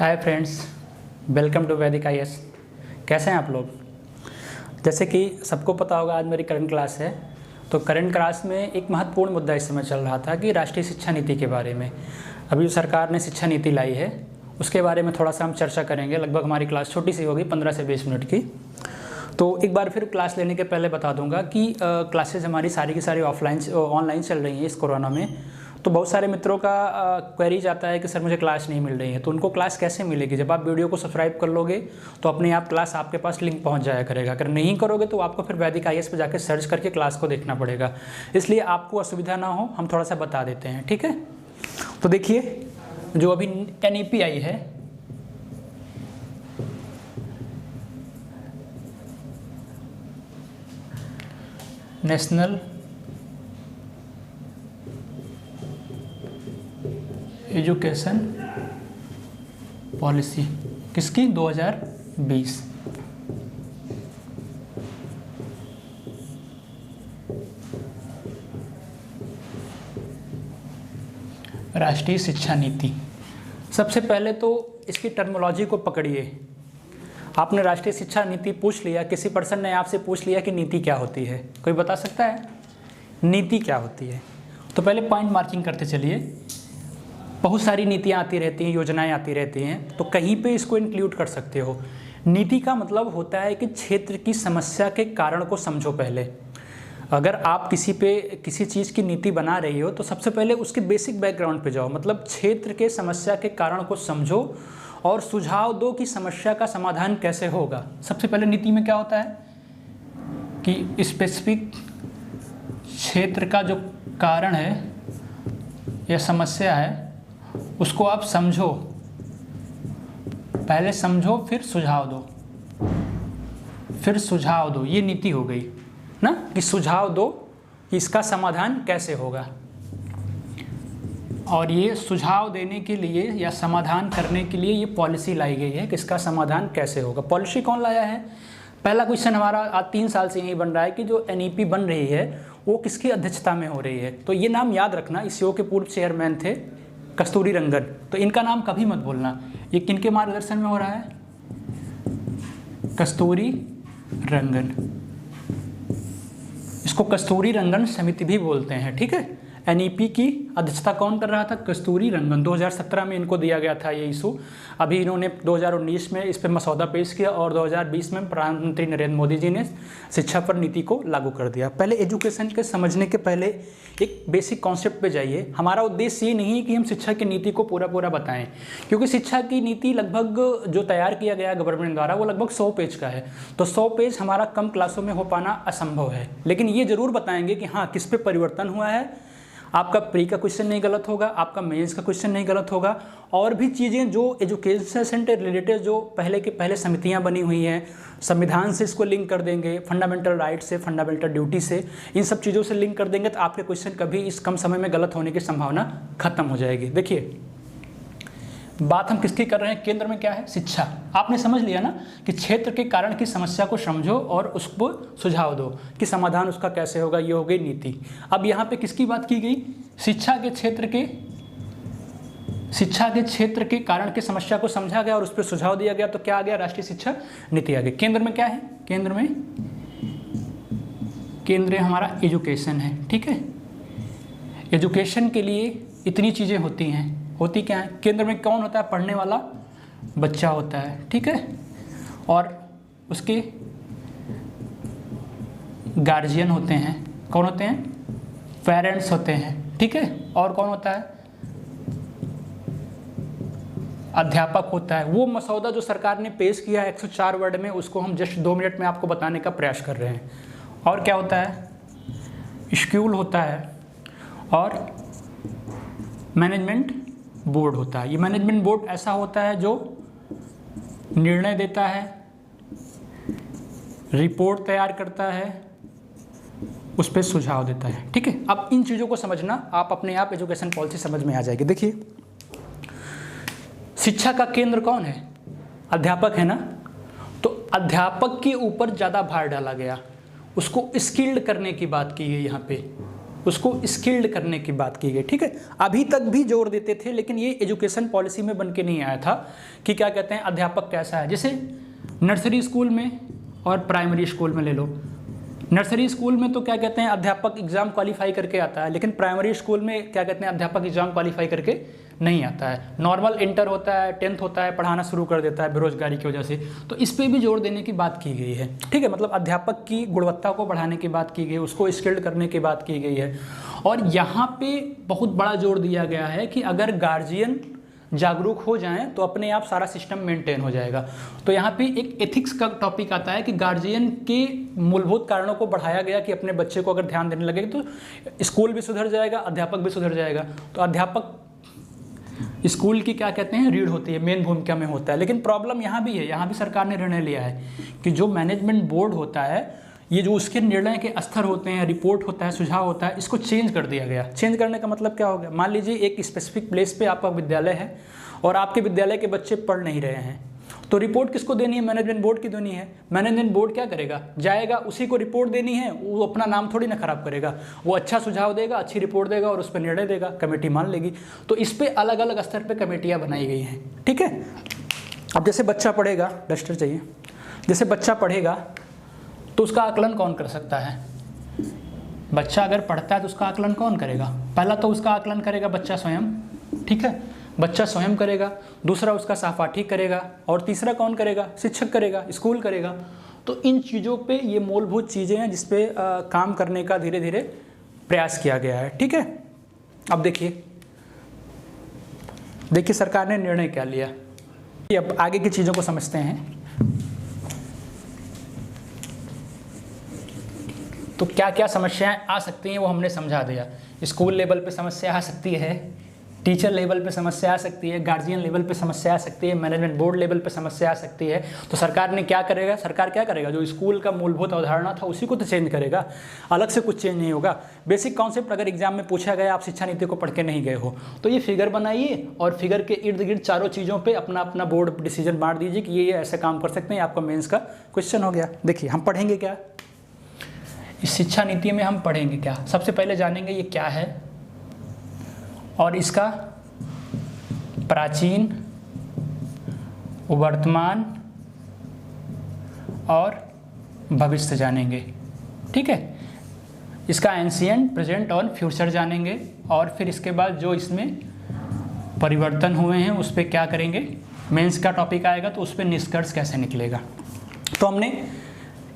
Hi friends, welcome to वैदिक IAS. कैसे हैं आप लोग? जैसे कि सबको पता होगा, आज मेरी करंट क्लास है। तो करंट क्लास में एक महत्वपूर्ण मुद्दा इस समय चल रहा था कि राष्ट्रीय शिक्षा नीति के बारे में। अभी जो सरकार ने शिक्षा नीति लाई है उसके बारे में थोड़ा सा हम चर्चा करेंगे। लगभग हमारी क्लास छोटी सी होगी, 15 से 20 मिनट की। तो एक बार फिर क्लास लेने के पहले बता दूंगा कि क्लासेस हमारी सारी की सारी ऑनलाइन चल रही हैं इस कोरोना में। तो बहुत सारे मित्रों का क्वेरी जाता है कि सर मुझे क्लास नहीं मिल रही है। तो उनको क्लास कैसे मिलेगी? जब आप वीडियो को सब्सक्राइब कर लोगे तो अपने आप क्लास आपके पास लिंक पहुंच जाया करेगा। अगर नहीं करोगे तो आपको फिर वैदिक आईएएस पे जाकर सर्च करके क्लास को देखना पड़ेगा। इसलिए आपको असुविधा ना हो, हम थोड़ा सा बता देते हैं, ठीक है? तो देखिए, जो अभी NEP आई है, नेशनल एजुकेशन पॉलिसी, किसकी? 2020। राष्ट्रीय शिक्षा नीति। सबसे पहले तो इसकी टर्मिनोलॉजी को पकड़िए। आपने राष्ट्रीय शिक्षा नीति पूछ लिया, किसी पर्सन ने आपसे पूछ लिया कि नीति क्या होती है। कोई बता सकता है नीति क्या होती है? तो पहले पॉइंट मार्किंग करते चलिए। बहुत सारी नीतियाँ आती रहती हैं, योजनाएं आती रहती हैं, तो कहीं पे इसको इंक्लूड कर सकते हो। नीति का मतलब होता है कि क्षेत्र की समस्या के कारण को समझो। पहले अगर आप किसी चीज़ की नीति बना रही हो तो सबसे पहले उसके बेसिक बैकग्राउंड पे जाओ। मतलब क्षेत्र के समस्या के कारण को समझो और सुझाव दो कि समस्या का समाधान कैसे होगा। सबसे पहले नीति में क्या होता है कि स्पेसिफिक क्षेत्र का जो कारण है या समस्या है उसको आप समझो। पहले समझो फिर सुझाव दो, ये नीति हो गई ना, कि सुझाव दो कि इसका समाधान कैसे होगा। और ये सुझाव देने के लिए या समाधान करने के लिए ये पॉलिसी लाई गई है कि इसका समाधान कैसे होगा। पॉलिसी कौन लाया है? पहला क्वेश्चन हमारा आज 3 साल से यही बन रहा है कि जो NEP बन रही है वो किसकी अध्यक्षता में हो रही है। तो ये नाम याद रखना। इस के पूर्व चेयरमैन थे कस्तूरी रंगन। तो इनका नाम कभी मत भूलना। ये किनके मार्गदर्शन में हो रहा है? कस्तूरी रंगन। इसको कस्तूरी रंगन समिति भी बोलते हैं, ठीक है? NEP की अध्यक्षता कौन कर रहा था? कस्तूरी रंगन। 2017 में इनको दिया गया था ये इशू। अभी इन्होंने 2019 में इस पर मसौदा पेश किया और 2020 में प्रधानमंत्री नरेंद्र मोदी जी ने शिक्षा पर नीति को लागू कर दिया। पहले एजुकेशन के समझने के पहले एक बेसिक कॉन्सेप्ट पे जाइए। हमारा उद्देश्य ये नहीं है कि हम शिक्षा की नीति को पूरा बताएं, क्योंकि शिक्षा की नीति लगभग जो तैयार किया गया गवर्नमेंट द्वारा वो लगभग 100 पेज का है। तो 100 पेज हमारा कम क्लासों में हो पाना असंभव है। लेकिन ये जरूर बताएंगे कि हाँ, किस पे परिवर्तन हुआ है। आपका प्री का क्वेश्चन नहीं गलत होगा, आपका मेंस का क्वेश्चन नहीं गलत होगा। और भी चीज़ें जो एजुकेशन से रिलेटेड जो पहले समितियां बनी हुई हैं, संविधान से इसको लिंक कर देंगे, फंडामेंटल राइट से, फंडामेंटल ड्यूटी से, इन सब चीज़ों से लिंक कर देंगे तो आपके क्वेश्चन कभी इस कम समय में गलत होने की संभावना खत्म हो जाएगी। देखिए, बात हम किसकी कर रहे हैं? केंद्र में क्या है? शिक्षा। आपने समझ लिया ना कि क्षेत्र के कारण की समस्या को समझो और उसको सुझाव दो कि समाधान उसका कैसे होगा। ये हो गई नीति। अब यहाँ पे किसकी बात की गई? शिक्षा के क्षेत्र के कारण की समस्या को समझा गया और उस पर सुझाव दिया गया। तो क्या आ गया? राष्ट्रीय शिक्षा नीति आ गई। केंद्र में क्या है? केंद्र हमारा एजुकेशन है, ठीक है? एजुकेशन के लिए इतनी चीज़ें होती हैं। होती क्या है? केंद्र में कौन होता है? पढ़ने वाला बच्चा होता है, ठीक है? और उसके गार्जियन होते हैं। कौन होते हैं? पेरेंट्स होते हैं, ठीक है? और कौन होता है? अध्यापक होता है। वो मसौदा जो सरकार ने पेश किया 104 वर्ड में, उसको हम जस्ट 2 मिनट में आपको बताने का प्रयास कर रहे हैं। और क्या होता है? स्कूल होता है और मैनेजमेंट बोर्ड होता है। ये मैनेजमेंट बोर्ड ऐसा होता है जो निर्णय देता है, रिपोर्ट तैयार करता है, उस पर सुझाव देता है, ठीक है? अब इन चीज़ों को समझना, आप अपने आप एजुकेशन पॉलिसी समझ में आ जाएगी। देखिए, शिक्षा का केंद्र कौन है? अध्यापक है ना। तो अध्यापक के ऊपर ज़्यादा भार डाला गया, उसको स्किल्ड करने की बात की है यहाँ पे। उसको स्किल्ड करने की बात की गई। ठीक है, अभी तक भी जोर देते थे, लेकिन ये एजुकेशन पॉलिसी में बन के नहीं आया था कि क्या कहते हैं अध्यापक कैसा है। जैसे नर्सरी स्कूल में और प्राइमरी स्कूल में ले लो, नर्सरी स्कूल में तो क्या कहते हैं अध्यापक एग्ज़ाम क्वालिफाई करके आता है, लेकिन प्राइमरी स्कूल में क्या कहते हैं अध्यापक एग्ज़ाम क्वालिफाई करके नहीं आता है। नॉर्मल इंटर होता है, 10th होता है, पढ़ाना शुरू कर देता है बेरोजगारी की वजह से। तो इस पे भी जोर देने की बात की गई है। ठीक है, मतलब अध्यापक की गुणवत्ता को बढ़ाने की बात की गई, उसको स्किल्ड करने की बात की गई है। और यहाँ पे बहुत बड़ा जोर दिया गया है कि अगर गार्जियन जागरूक हो जाएं तो अपने आप सारा सिस्टम मेंटेन हो जाएगा। तो यहाँ पे एक एथिक्स का टॉपिक आता है कि गार्जियन के मूलभूत कारणों को बढ़ाया गया कि अपने बच्चे को अगर ध्यान देने लगे तो स्कूल भी सुधर जाएगा, अध्यापक भी सुधर जाएगा। तो अध्यापक स्कूल की क्या कहते हैं रीढ़ होती है, मेन भूमिका में होता है। लेकिन प्रॉब्लम यहाँ भी है, यहाँ भी सरकार ने निर्णय लिया है कि जो मैनेजमेंट बोर्ड होता है, ये जो उसके निर्णय के स्तर होते हैं, रिपोर्ट होता है, सुझाव होता है, इसको चेंज कर दिया गया। चेंज करने का मतलब क्या हो गया, मान लीजिए एक स्पेसिफिक प्लेस पे आपका विद्यालय है और आपके विद्यालय के बच्चे पढ़ नहीं रहे हैं, तो रिपोर्ट किसको देनी है, मैनेजमेंट बोर्ड की देनी है। मैनेजमेंट बोर्ड क्या करेगा, जाएगा उसी को रिपोर्ट देनी है, वो अपना नाम थोड़ी ना खराब करेगा, वो अच्छा सुझाव देगा, अच्छी रिपोर्ट देगा और उस पर निर्णय देगा, कमेटी मान लेगी। तो इस पर अलग अलग स्तर पर कमेटियाँ बनाई गई हैं। ठीक है, अब जैसे बच्चा पढ़ेगा, डस्टर चाहिए, जैसे बच्चा पढ़ेगा तो उसका आकलन कौन कर सकता है। बच्चा अगर पढ़ता है तो उसका आकलन कौन करेगा, पहला तो उसका आकलन करेगा बच्चा स्वयं। ठीक है, बच्चा स्वयं करेगा, दूसरा उसका सहपाठी करेगा, और तीसरा कौन करेगा, शिक्षक करेगा, स्कूल करेगा। तो इन चीज़ों पे ये मूलभूत चीज़ें हैं जिस पे काम करने का धीरे धीरे प्रयास किया गया है। ठीक है, अब देखिए सरकार ने निर्णय क्या लिया, अब आगे की चीज़ों को समझते हैं। तो क्या क्या समस्याएं आ सकती हैं वो हमने समझा दिया। स्कूल लेवल पे समस्या आ सकती है, टीचर लेवल पे समस्या आ सकती है, गार्जियन लेवल पे समस्या आ सकती है, मैनेजमेंट बोर्ड लेवल पे समस्या आ सकती है। तो सरकार ने क्या करेगा, सरकार क्या करेगा, जो स्कूल का मूलभूत अवधारणा था उसी को तो चेंज करेगा, अलग से कुछ चेंज नहीं होगा। बेसिक कॉन्सेप्ट अगर एग्जाम में पूछा गया, आप शिक्षा नीति को पढ़ के नहीं गए हो, तो ये फिगर बनाइए और फिगर के इर्द गिर्द चारों चीज़ों पर अपना अपना बोर्ड डिसीजन बांट दीजिए कि ये ऐसे काम कर सकते हैं। आपका मेन्स का क्वेश्चन हो गया। देखिए हम पढ़ेंगे क्या, इस शिक्षा नीति में हम पढ़ेंगे क्या, सबसे पहले जानेंगे ये क्या है और इसका प्राचीन, वर्तमान और भविष्य जानेंगे। ठीक है, इसका एंशिएंट, प्रेजेंट और फ्यूचर जानेंगे, और फिर इसके बाद जो इसमें परिवर्तन हुए हैं उस पर क्या करेंगे, मेंस का टॉपिक आएगा तो उस पर निष्कर्ष कैसे निकलेगा। तो हमने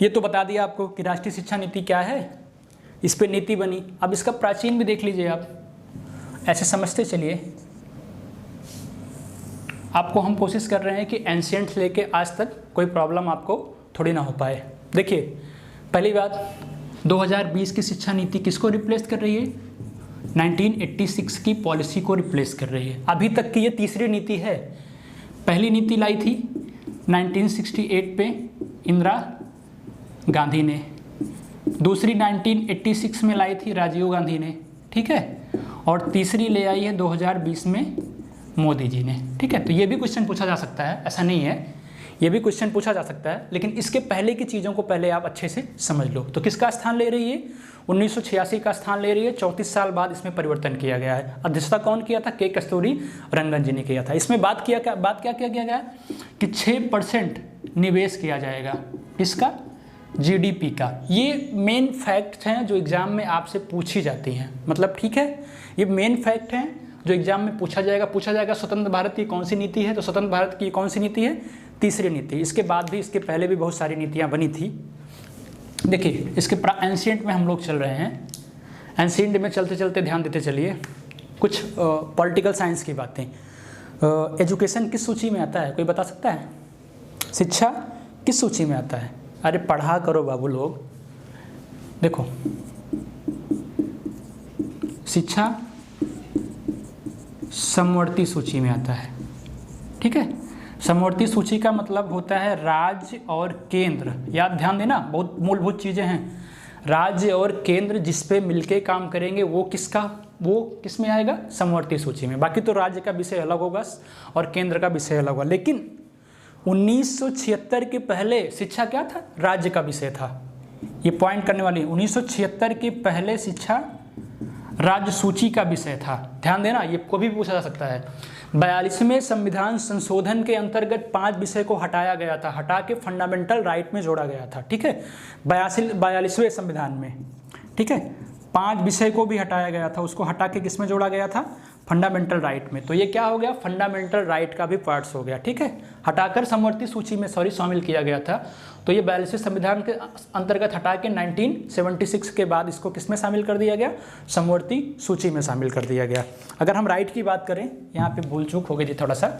ये तो बता दिया आपको कि राष्ट्रीय शिक्षा नीति क्या है, इस पे नीति बनी। अब इसका प्राचीन भी देख लीजिए आप, ऐसे समझते चलिए। आपको हम कोशिश कर रहे हैं कि एंशिएंट से लेके आज तक कोई प्रॉब्लम आपको थोड़ी ना हो पाए। देखिए पहली बात, 2020 की शिक्षा नीति किसको रिप्लेस कर रही है, 1986 की पॉलिसी को रिप्लेस कर रही है। अभी तक की ये तीसरी नीति है। पहली नीति लाई थी 1968 पे इंदिरा गांधी ने, दूसरी 1986 में लाई थी राजीव गांधी ने। ठीक है, और तीसरी ले आई है 2020 में मोदी जी ने। ठीक है, तो ये भी क्वेश्चन पूछा जा सकता है, ऐसा नहीं है, ये भी क्वेश्चन पूछा जा सकता है, लेकिन इसके पहले की चीज़ों को पहले आप अच्छे से समझ लो। तो किसका स्थान ले रही है, 1986 का स्थान ले रही है। 34 साल बाद इसमें परिवर्तन किया गया है। अध्यक्षता कौन किया था, के कस्तूरी रंगन जी ने किया था। इसमें बात क्या किया गया कि 6% निवेश किया जाएगा, इसका जीडीपी का। ये मेन फैक्ट हैं जो एग्ज़ाम में आपसे पूछी जाती हैं, मतलब ठीक है, ये मेन फैक्ट हैं जो एग्जाम में पूछा जाएगा। स्वतंत्र भारत की कौन सी नीति है, तो स्वतंत्र भारत की कौन सी नीति है, तीसरी नीति। इसके बाद भी, इसके पहले भी बहुत सारी नीतियाँ बनी थी। देखिए इसके एंशिएंट में हम लोग चल रहे हैं, एंशिएंट में चलते चलते ध्यान देते चलिए कुछ पॉलिटिकल साइंस की बातें। एजुकेशन किस सूची में आता है, कोई बता सकता है, शिक्षा किस सूची में आता है। अरे पढ़ा करो बाबू लोग। देखो शिक्षा समवर्ती सूची में आता है। ठीक है, समवर्ती सूची का मतलब होता है राज्य और केंद्र। याद ध्यान देना, बहुत मूलभूत चीज़ें हैं। राज्य और केंद्र जिस पे मिलके काम करेंगे वो किस में आएगा, समवर्ती सूची में। बाकी तो राज्य का विषय अलग होगा और केंद्र का विषय अलग होगा। लेकिन 1976 के पहले शिक्षा क्या था, राज्य का विषय था। ये पॉइंट करने वाली, 1976 के पहले शिक्षा राज्य सूची का विषय था। ध्यान देना, ये कभी भी पूछा जा सकता है। 42वें संविधान संशोधन के अंतर्गत 5 विषय को हटाया गया था, हटा के फंडामेंटल राइट में जोड़ा गया था। ठीक है, 42वें संविधान में, ठीक है, 5 विषय को भी हटाया गया था, उसको हटा के किस में जोड़ा गया था? फंडामेंटल राइट में। तो ये क्या हो गया? फंडामेंटल राइट का भी पार्ट्स हो गया। ठीक है, हटाकर समवर्ती सूची में शामिल किया गया था। तो ये 42वें संविधान के अंतर्गत हटा के 1976 के बाद इसको किस में शामिल कर दिया गया? समवर्ती सूची में शामिल कर दिया गया। अगर हम राइट की बात करें, यहाँ पे भूल चूक हो गई थी थोड़ा सा।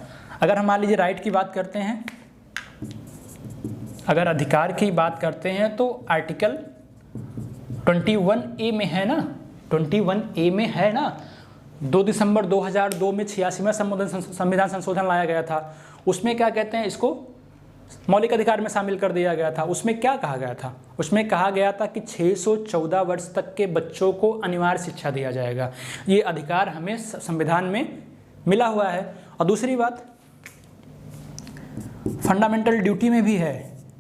अगर हम मान लीजिए राइट की बात करते हैं, अगर अधिकार की बात करते हैं तो आर्टिकल 21A में है ना, 21A में है ना। 2 दिसंबर 2002 में 86वां संविधान संशोधन लाया गया था। उसमें क्या कहते हैं? इसको मौलिक अधिकार में शामिल कर दिया गया था। उसमें क्या कहा गया था? उसमें कहा गया था कि 614 वर्ष तक के बच्चों को अनिवार्य शिक्षा दिया जाएगा। ये अधिकार हमें संविधान में मिला हुआ है। और दूसरी बात, फंडामेंटल ड्यूटी में भी है,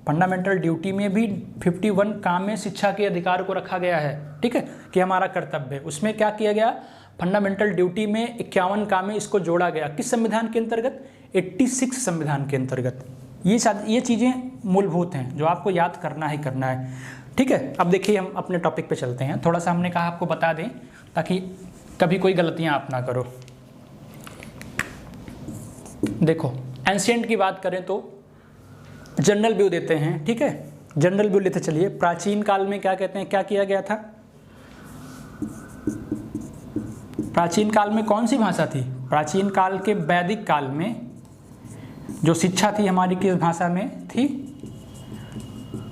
फंडामेंटल ड्यूटी में भी 51 काम में शिक्षा के अधिकार को रखा गया है। ठीक है, कि हमारा कर्तव्य है। उसमें क्या किया गया? फंडामेंटल ड्यूटी में 51 काम में इसको जोड़ा गया। किस संविधान के अंतर्गत? 86 संविधान के अंतर्गत। ये चीज़ें मूलभूत हैं जो आपको याद करना ही करना है। ठीक है, अब देखिए हम अपने टॉपिक पे चलते हैं। थोड़ा सा हमने कहा आपको बता दें ताकि कभी कोई गलतियां आप ना करो। देखो, एंशिएंट की बात करें तो जनरल व्यू देते हैं। ठीक है, जनरल व्यू लेते चलिए। प्राचीन काल में क्या कहते हैं, क्या किया गया था? प्राचीन काल में कौन सी भाषा थी? प्राचीन काल के वैदिक काल में जो शिक्षा थी हमारी किस भाषा में थी?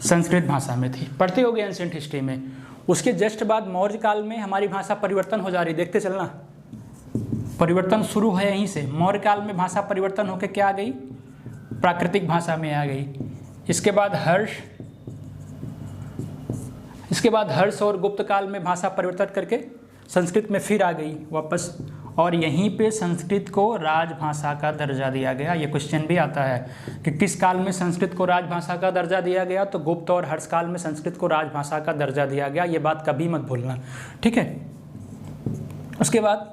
संस्कृत भाषा में थी। पढ़ते होगे एंशिएंट हिस्ट्री में। उसके जस्ट बाद मौर्य काल में हमारी भाषा परिवर्तन हो जा रही, देखते चलना, परिवर्तन शुरू है यहीं से। मौर्य काल में भाषा परिवर्तन होकर क्या आ गई? प्राकृतिक भाषा में आ गई। इसके बाद हर्ष और गुप्त काल में भाषा परिवर्तन करके संस्कृत में फिर आ गई वापस। और यहीं पे संस्कृत को राजभाषा का दर्जा दिया गया। ये क्वेश्चन भी आता है कि किस काल में संस्कृत को राजभाषा का दर्जा दिया गया? तो गुप्त और हर्ष काल में संस्कृत को राजभाषा का दर्जा दिया गया। ये बात कभी मत भूलना। ठीक है, उसके बाद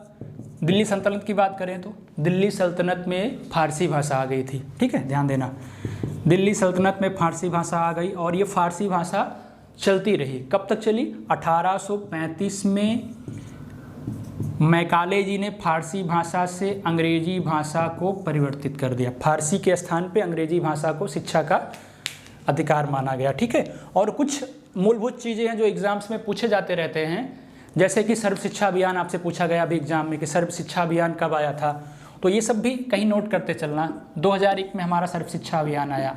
दिल्ली सल्तनत की बात करें तो दिल्ली सल्तनत में फारसी भाषा आ गई थी। ठीक है, ध्यान देना, दिल्ली सल्तनत में फारसी भाषा आ गई और ये फारसी भाषा चलती रही। कब तक चली? 1835 में मैकाले जी ने फारसी भाषा से अंग्रेजी भाषा को परिवर्तित कर दिया। फारसी के स्थान पे अंग्रेजी भाषा को शिक्षा का अधिकार माना गया। ठीक है, और कुछ मूलभूत चीज़ें हैं जो एग्जाम्स में पूछे जाते रहते हैं, जैसे कि सर्व शिक्षा अभियान आपसे पूछा गया अभी एग्जाम में कि सर्व शिक्षा अभियान कब आया था। तो ये सब भी कहीं नोट करते चलना। 2001 में हमारा सर्व शिक्षा अभियान आया।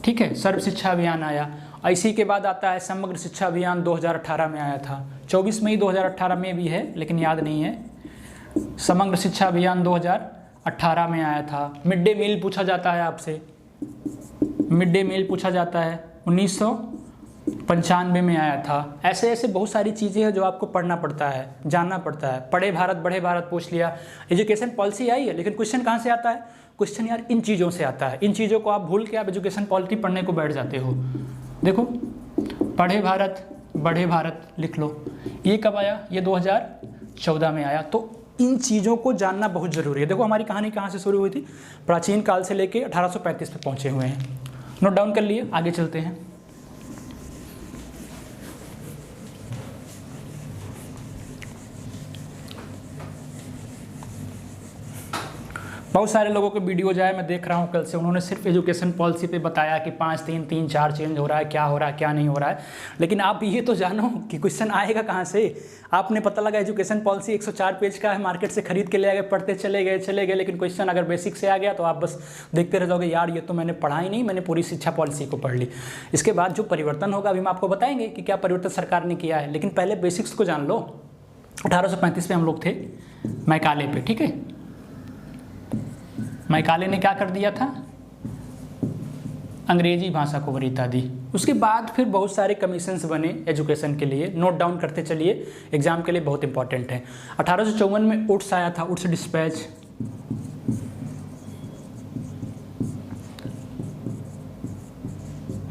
ठीक है, सर्व शिक्षा अभियान आया। इसी के बाद आता है समग्र शिक्षा अभियान, 2018 में आया था। 24 मई 2018 में भी है लेकिन याद नहीं है। समग्र शिक्षा अभियान 2018 में आया था। मिड डे मील पूछा जाता है आपसे, मिड डे मील पूछा जाता है, 1995 में आया था। ऐसे ऐसे बहुत सारी चीज़ें हैं जो आपको पढ़ना पड़ता है, जानना पड़ता है। पढ़े भारत बढ़े भारत पूछ लिया। एजुकेशन पॉलिसी आई है लेकिन क्वेश्चन कहाँ से आता है? क्वेश्चन यार इन चीज़ों से आता है। इन चीज़ों को आप भूल के आप एजुकेशन पॉलिसी पढ़ने को बैठ जाते हो। देखो, पढ़े भारत बढ़े भारत लिख लो। ये कब आया? ये 2014 में आया। तो इन चीज़ों को जानना बहुत ज़रूरी है। देखो हमारी कहानी कहाँ से शुरू हुई थी? प्राचीन काल से लेके 1835 पे पहुँचे हुए हैं। नोट डाउन कर लिए, आगे चलते हैं। बहुत सारे लोगों के वीडियो जाए, मैं देख रहा हूँ कल से, उन्होंने सिर्फ एजुकेशन पॉलिसी पे बताया कि 5 3 3 4 चेंज हो रहा है, क्या हो रहा है क्या नहीं हो रहा है। लेकिन आप ये तो जानो कि क्वेश्चन आएगा कहाँ से। आपने पता लगा एजुकेशन पॉलिसी 104 पेज का है, मार्केट से खरीद के ले गए, पढ़ते चले गए, लेकिन क्वेश्चन अगर बेसिक से आ गया तो आप बस देखते रह जाओगे, यार ये तो मैंने पढ़ा ही नहीं, मैंने पूरी शिक्षा पॉलिसी को पढ़ ली। इसके बाद जो परिवर्तन होगा अभी हम आपको बताएंगे कि क्या परिवर्तन सरकार ने किया है, लेकिन पहले बेसिक्स को जान लो। 1835 में हम लोग थे मैकाले पे। ठीक है, मैकाले ने क्या कर दिया था? अंग्रेजी भाषा को वरीयता दी। उसके बाद फिर बहुत सारे कमीशंस बने एजुकेशन के लिए। नोट डाउन करते चलिए, एग्जाम के लिए बहुत इंपॉर्टेंट है। 1854 में उड्स आया था, उड्स डिस्पैच।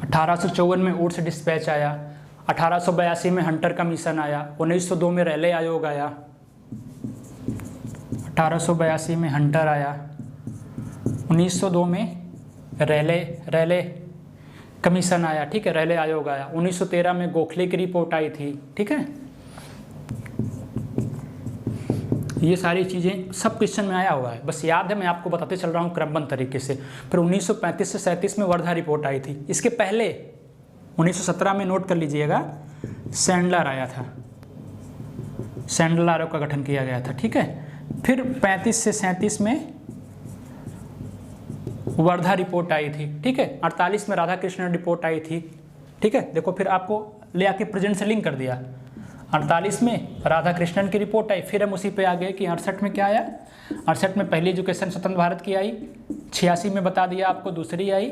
1854 में उड्स डिस्पैच आया। 1882 में हंटर कमीशन आया, 1902 में रैले आयोग आया, 1882 में हंटर आया, 1902 में रैले कमीशन आया, ठीक है, रैले आयोग आया, 1913 में गोखले की रिपोर्ट आई थी, ठीक है। ये सारी चीज़ें सब क्वेश्चन में आया हुआ है, बस याद है, मैं आपको बताते चल रहा हूँ क्रमबद्ध तरीके से। फिर 1935 से 37 में वर्धा रिपोर्ट आई थी। इसके पहले 1917 में नोट कर लीजिएगा सैंडलर आया था, सैंडलर आयोग का गठन किया गया था, ठीक है। फिर 35 से 37 में वर्धा रिपोर्ट आई थी, ठीक है। 48 में राधा कृष्णन रिपोर्ट आई थी, ठीक है। देखो फिर आपको ले आके प्रेजेंट से लिंक कर दिया। 48 में राधा कृष्णन की रिपोर्ट आई, फिर हम उसी पे आ गए कि 68 में क्या आया, 68 में पहली एजुकेशन स्वतंत्र भारत की आई, 86 में बता दिया आपको दूसरी आई,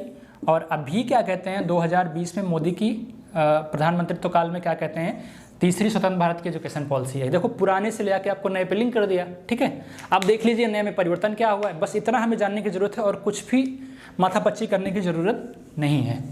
और अभी क्या कहते हैं 2020 में मोदी की प्रधानमंत्रित्व काल में क्या कहते हैं तीसरी स्वतंत्र भारत की एजुकेशन पॉलिसी है। देखो पुराने से ले आके आपको नए पे लिंक कर दिया, ठीक है। अब देख लीजिए नए में परिवर्तन क्या हुआ है, बस इतना हमें जानने की जरूरत है और कुछ भी माथापच्ची करने की जरूरत नहीं है।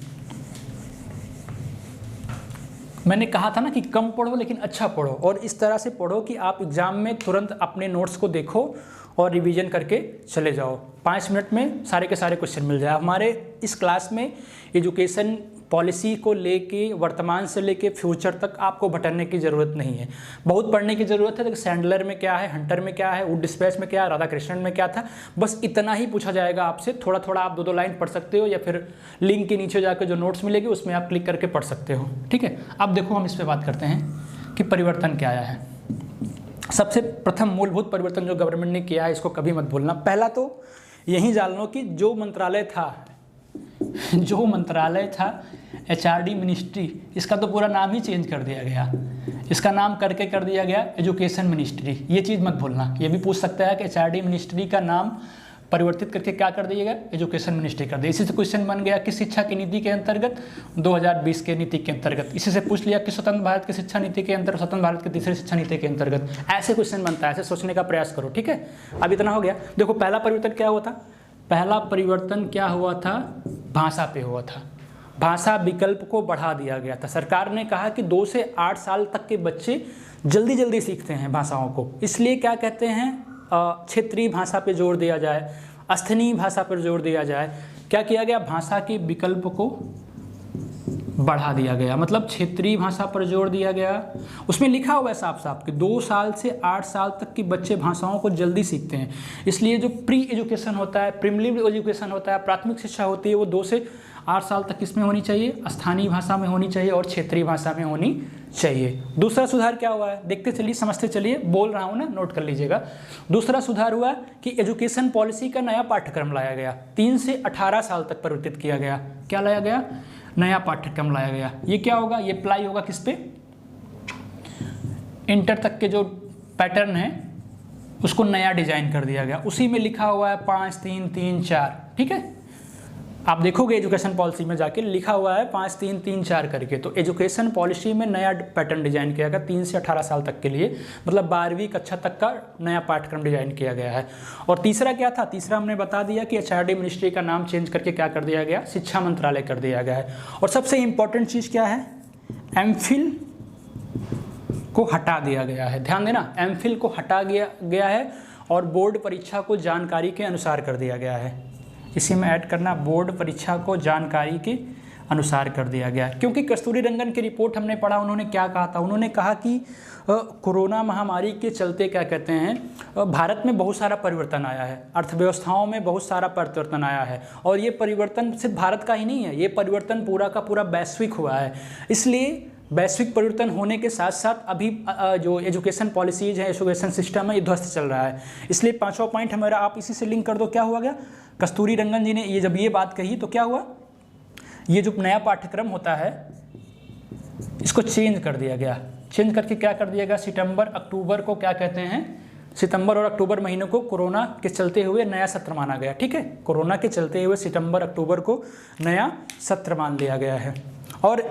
मैंने कहा था ना कि कम पढ़ो लेकिन अच्छा पढ़ो, और इस तरह से पढ़ो कि आप एग्जाम में तुरंत अपने नोट्स को देखो और रिवीजन करके चले जाओ। 5 मिनट में सारे के सारे क्वेश्चन मिल जाए। हमारे इस क्लास में एजुकेशन पॉलिसी को लेके वर्तमान से लेके फ्यूचर तक आपको भटकने की ज़रूरत नहीं है, बहुत पढ़ने की ज़रूरत है। सैंडलर में क्या है, हंटर में क्या है, वुड डिस्पैच में क्या है, राधा कृष्णन में क्या था, बस इतना ही पूछा जाएगा आपसे। थोड़ा थोड़ा आप 2-2 लाइन पढ़ सकते हो, या फिर लिंक के नीचे जाकर जो नोट्स मिलेगी उसमें आप क्लिक करके पढ़ सकते हो, ठीक है। अब देखो हम इस पर बात करते हैं कि परिवर्तन क्या आया है। सबसे प्रथम मूलभूत परिवर्तन जो गवर्नमेंट ने किया है, इसको कभी मत भूलना। पहला तो यही जान लो कि जो मंत्रालय था HRD मिनिस्ट्री, इसका तो पूरा नाम ही चेंज कर दिया गया। इसका नाम करके कर दिया गया एजुकेशन मिनिस्ट्री। ये चीज़ मत भूलना। ये भी पूछ सकता है कि HRD मिनिस्ट्री का नाम परिवर्तित करके क्या कर दिएगा, एजुकेशन मिनिस्ट्री कर दिया। इसी से क्वेश्चन बन गया कि शिक्षा की नीति के अंतर्गत 2020 के नीति के अंतर्गत। इसी से पूछ लिया कि स्वतंत्र भारत की शिक्षा नीति के अंतर्गत, स्वतंत्र भारत की तीसरी शिक्षा नीति के अंतर्गत। ऐसे क्वेश्चन बनता है, ऐसे सोचने का प्रयास करो, ठीक है। अब इतना हो गया। देखो पहला परिवर्तन क्या हुआ था, पहला परिवर्तन क्या हुआ था, भाषा पे हुआ था। भाषा विकल्प को बढ़ा दिया गया था। सरकार ने कहा कि 2 से 8 साल तक के बच्चे जल्दी सीखते हैं भाषाओं को, इसलिए क्या कहते हैं क्षेत्रीय भाषा पे जोर दिया जाए, स्थानीय भाषा पर जोर दिया जाए। क्या किया गया, भाषा के विकल्प को बढ़ा दिया गया, मतलब क्षेत्रीय भाषा पर जोर दिया गया। उसमें लिखा हुआ है साफ साफ कि 2 साल से 8 साल तक के बच्चे भाषाओं को जल्दी सीखते हैं, इसलिए जो प्री एजुकेशन होता है, प्रीलिमिनरी एजुकेशन होता है, प्राथमिक शिक्षा होती है, वो 2 से 8 साल तक किसमें होनी चाहिए, स्थानीय भाषा में होनी चाहिए और क्षेत्रीय भाषा में होनी चाहिए। दूसरा सुधार क्या हुआ है, देखते चलिए, समझते चलिए, बोल रहा हूँ ना, नोट कर लीजिएगा। दूसरा सुधार हुआ कि एजुकेशन पॉलिसी का नया पाठ्यक्रम लाया गया, 3 से 18 साल तक परिवर्तित किया गया। क्या लाया गया, नया पाठ्यक्रम लाया गया। ये क्या होगा, ये अप्लाई होगा किस पे, इंटर तक के जो पैटर्न है उसको नया डिजाइन कर दिया गया। उसी में लिखा हुआ है 5 3 3 4, ठीक है। आप देखोगे एजुकेशन पॉलिसी में जाके लिखा हुआ है 5 3 3 4 करके। तो एजुकेशन पॉलिसी में नया पैटर्न डिजाइन किया गया 3 से 18 साल तक के लिए, मतलब 12वीं कक्षा तक का नया पाठ्यक्रम डिजाइन किया गया है। और तीसरा क्या था, तीसरा हमने बता दिया कि HRD मिनिस्ट्री का नाम चेंज करके क्या कर दिया गया, शिक्षा मंत्रालय कर दिया गया है। और सबसे इंपॉर्टेंट चीज़ क्या है, MPhil को हटा दिया गया है। ध्यान देना, MPhil को हटा गया है और बोर्ड परीक्षा को जानकारी के अनुसार कर दिया गया है। इसी में ऐड करना, बोर्ड परीक्षा को जानकारी के अनुसार कर दिया गया। क्योंकि कस्तूरी रंगन की रिपोर्ट हमने पढ़ा, उन्होंने क्या कहा था, उन्होंने कहा कि कोरोना महामारी के चलते क्या कहते हैं भारत में बहुत सारा परिवर्तन आया है, अर्थव्यवस्थाओं में बहुत सारा परिवर्तन आया है, और ये परिवर्तन सिर्फ भारत का ही नहीं है, ये परिवर्तन पूरा का पूरा वैश्विक हुआ है। इसलिए वैश्विक परिवर्तन होने के साथ साथ अभी जो एजुकेशन पॉलिसीज है, एजुकेशन सिस्टम है, ये ध्वस्त चल रहा है। इसलिए 5वां पॉइंट हमारा आप इसी से लिंक कर दो। क्या हुआ गया, कस्तूरी रंगन जी ने ये जब ये बात कही तो क्या हुआ, ये जो नया पाठ्यक्रम होता है इसको चेंज कर दिया गया। चेंज करके क्या कर दिया गया, सितंबर अक्टूबर को क्या कहते हैं, सितंबर और अक्टूबर महीनों को कोरोना के चलते हुए नया सत्र माना गया, ठीक है। कोरोना के चलते हुए सितंबर अक्टूबर को नया सत्र मान लिया गया है। और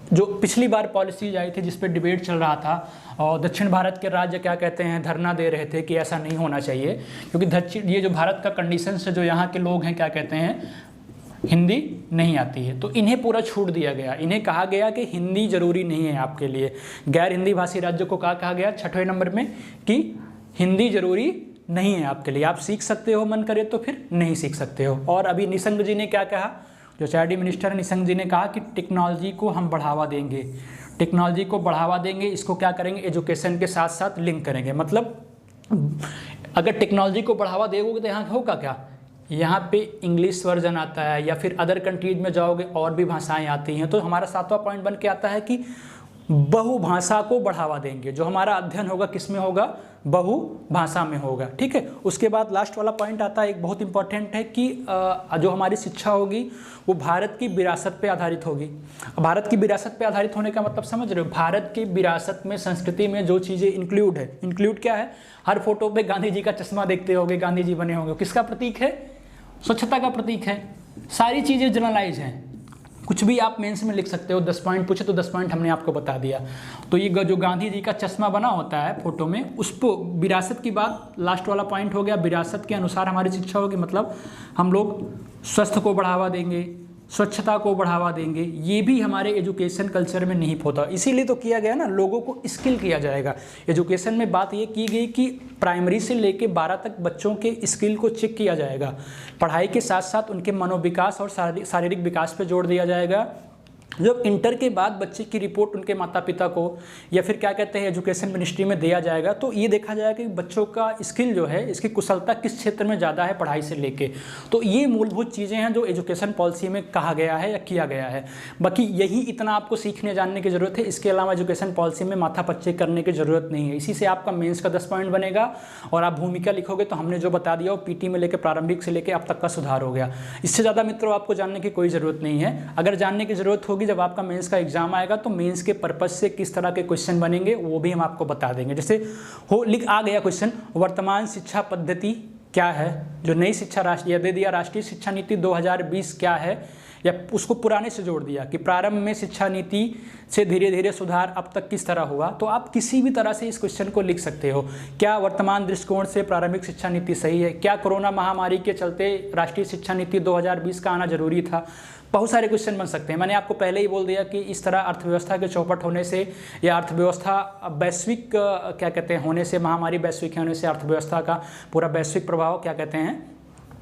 जो पिछली बार पॉलिसीज आई थी जिस पे डिबेट चल रहा था, और दक्षिण भारत के राज्य क्या कहते हैं धरना दे रहे थे कि ऐसा नहीं होना चाहिए, क्योंकि ये जो भारत का कंडीशन है, जो यहाँ के लोग हैं क्या कहते हैं हिंदी नहीं आती है, तो इन्हें पूरा छूट दिया गया। इन्हें कहा गया कि हिंदी जरूरी नहीं है आपके लिए। गैर हिंदी भाषी राज्यों को कहा गया 6वें नंबर में कि हिंदी जरूरी नहीं है आपके लिए, आप सीख सकते हो मन करे तो फिर नहीं सीख सकते हो। और अभी निशंक जी ने क्या कहा, जो एचआरडी मिनिस्टर निशंक जी ने कहा कि टेक्नोलॉजी को हम बढ़ावा देंगे, टेक्नोलॉजी को बढ़ावा देंगे, इसको क्या करेंगे, एजुकेशन के साथ साथ लिंक करेंगे। मतलब अगर टेक्नोलॉजी को बढ़ावा दोगे तो यहाँ होगा क्या, यहाँ पे इंग्लिश वर्जन आता है या फिर अदर कंट्रीज में जाओगे और भी भाषाएं आती हैं। तो हमारा 7वां पॉइंट बन के आता है कि बहुभाषा को बढ़ावा देंगे। जो हमारा अध्ययन होगा किस में होगा, बहुभाषा में होगा, ठीक है। उसके बाद लास्ट वाला पॉइंट आता है, एक बहुत इंपॉर्टेंट है कि जो हमारी शिक्षा होगी वो भारत की विरासत पे आधारित होगी। भारत की विरासत पे आधारित होने का मतलब समझ रहे हो, भारत की विरासत में, संस्कृति में जो चीज़ें इंक्लूड है, इंक्लूड क्या है, हर फोटो पे गांधी जी का चश्मा देखते होगे, गांधी जी बने होंगे, किसका प्रतीक है, स्वच्छता का प्रतीक है। सारी चीज़ें जनरलाइज हैं, कुछ भी आप मेंस में लिख सकते हो। 10 पॉइंट पूछे तो 10 पॉइंट हमने आपको बता दिया। तो ये जो गांधी जी का चश्मा बना होता है फोटो में, उसको विरासत की बात, लास्ट वाला पॉइंट हो गया, विरासत के अनुसार हमारी शिक्षा होगी। मतलब हम लोग स्वास्थ्य को बढ़ावा देंगे, स्वच्छता को बढ़ावा देंगे, ये भी हमारे एजुकेशन कल्चर में नहीं होता। इसीलिए तो किया गया ना, लोगों को स्किल किया जाएगा। एजुकेशन में बात ये की गई कि प्राइमरी से लेके 12 तक बच्चों के स्किल को चेक किया जाएगा। पढ़ाई के साथ साथ उनके मनोविकास और शारीरिक विकास पे जोर दिया जाएगा। जब इंटर के बाद बच्चे की रिपोर्ट उनके माता पिता को या फिर क्या कहते हैं एजुकेशन मिनिस्ट्री में दिया जाएगा, तो ये देखा जाएगा कि बच्चों का स्किल जो है, इसकी कुशलता किस क्षेत्र में ज़्यादा है पढ़ाई से लेके। तो ये मूलभूत चीज़ें हैं जो एजुकेशन पॉलिसी में कहा गया है या किया गया है। बाकी यही इतना आपको सीखने जानने की ज़रूरत है, इसके अलावा एजुकेशन पॉलिसी में माथा पच्चे करने की ज़रूरत नहीं है। इसी से आपका मेन्स का 10 पॉइंट बनेगा और आप भूमिका लिखोगे तो हमने जो बता दिया वो पीटी में लेकर प्रारंभिक से लेकर अब तक का सुधार हो गया। इससे ज़्यादा मित्रों आपको जानने की कोई ज़रूरत नहीं है। अगर जानने की ज़रूरत होगी जब आपका मेंस का एग्जाम आएगा तो मेंस के पर्पस से किस तरह के क्वेश्चन बनेंगे वो भी हम आपको बता देंगे। जैसे आ गया क्वेश्चन, वर्तमान शिक्षा पद्धति क्या है, जो नई शिक्षा राष्ट्रीय दे दिया, राष्ट्रीय शिक्षा नीति 2020 क्या है, या उसको पुराने से जोड़ दिया कि प्रारंभ में शिक्षा नीति से धीरे धीरे सुधार अब तक किस तरह हुआ। तो आप किसी भी तरह से इस क्वेश्चन को लिख सकते हो। क्या वर्तमान दृष्टिकोण से प्रारंभिक शिक्षा नीति सही है, क्या कोरोना महामारी के चलते राष्ट्रीय शिक्षा नीति 2020 का आना जरूरी था। बहुत सारे क्वेश्चन बन सकते हैं। मैंने आपको पहले ही बोल दिया कि इस तरह अर्थव्यवस्था के चौपट होने से या अर्थव्यवस्था वैश्विक क्या कहते हैं होने से, महामारी वैश्विक होने से अर्थव्यवस्था का पूरा वैश्विक प्रभाव क्या कहते हैं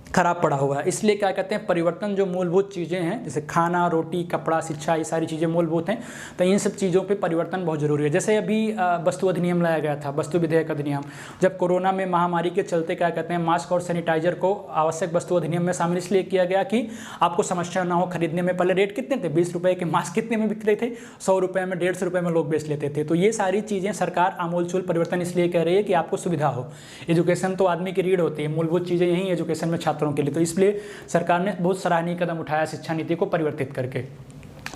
खराब पड़ा हुआ है। इसलिए क्या कहते हैं परिवर्तन, जो मूलभूत चीज़ें हैं जैसे खाना, रोटी, कपड़ा, शिक्षा, ये सारी चीज़ें मूलभूत हैं। तो इन सब चीज़ों पे परिवर्तन बहुत ज़रूरी है। जैसे अभी वस्तु अधिनियम लाया गया था, वस्तु विधेयक अधिनियम, जब कोरोना में महामारी के चलते क्या कहते हैं मास्क और सैनिटाइजर को आवश्यक वस्तु अधिनियम में शामिल इसलिए किया गया कि आपको समस्या ना हो खरीदने में। पहले रेट कितने थे, 20 रुपये के मास्क कितने में बिक रहे थे, 100 रुपये में, 150 रुपये में लोग बेच लेते थे। तो ये सारी चीज़ें सरकार आमूलचूल परिवर्तन इसलिए कह रही है कि आपको सुविधा हो। एजुकेशन तो आदमी की रीढ़ होती है, मूलभूत चीज़ें यही एजुकेशन में छात्रों के लिए। तो इसलिए सरकार ने बहुत सराहनीय कदम उठाया शिक्षा नीति को परिवर्तित करके।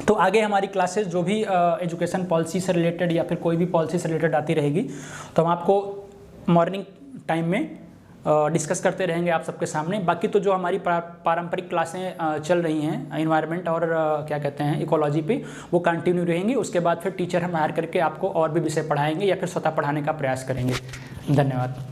तो आगे हमारी क्लासेस जो भी एजुकेशन पॉलिसी से रिलेटेड या फिर कोई भी पॉलिसी से रिलेटेड आती रहेगी तो हम आपको मॉर्निंग टाइम में डिस्कस करते रहेंगे आप सबके सामने। बाकी तो जो हमारी पारंपरिक क्लासें चल रही हैं एनवायरनमेंट और क्या कहते हैं इकोलॉजी पे, वो कंटिन्यू रहेंगी। उसके बाद फिर टीचर हम हायर करके आपको और भी विषय पढ़ाएंगे या फिर स्वतः पढ़ाने का प्रयास करेंगे। धन्यवाद।